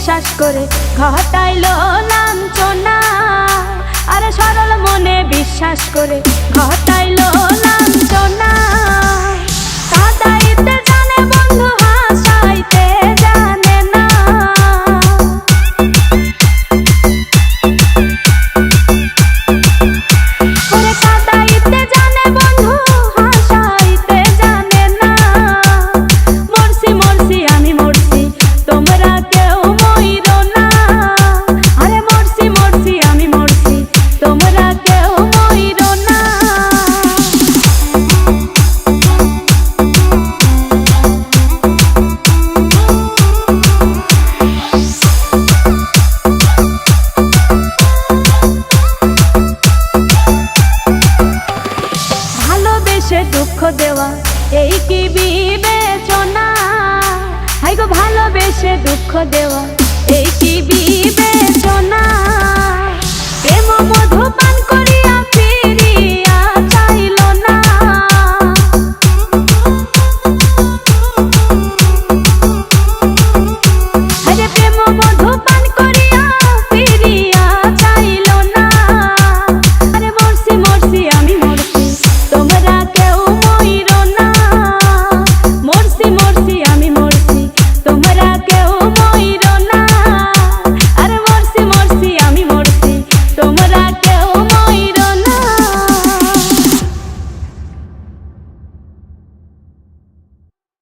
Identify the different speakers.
Speaker 1: বিশ্বাস করে ঘটাইলো লাঞ্ছনা। আরে সরল মনে বিশ্বাস করে ঘটাইলো লাঞ্ছনা। কাঁদাইতে জানে বন্ধু হাসাইতে জানে না। ওরে কাঁদাইতে জানে বন্ধু হাসাইতে জানে না। মরছি মরছি আমি মরছি তোমরা কেউ মইরো না। আরে মরছি মরছি আমি মরছি তোমরা কেউ মইরো না। ভালোবেসে দুঃখ দেওয়া এই কি বিবেচনা? হাই গো ভালোবেসে দুঃখ দেওয়া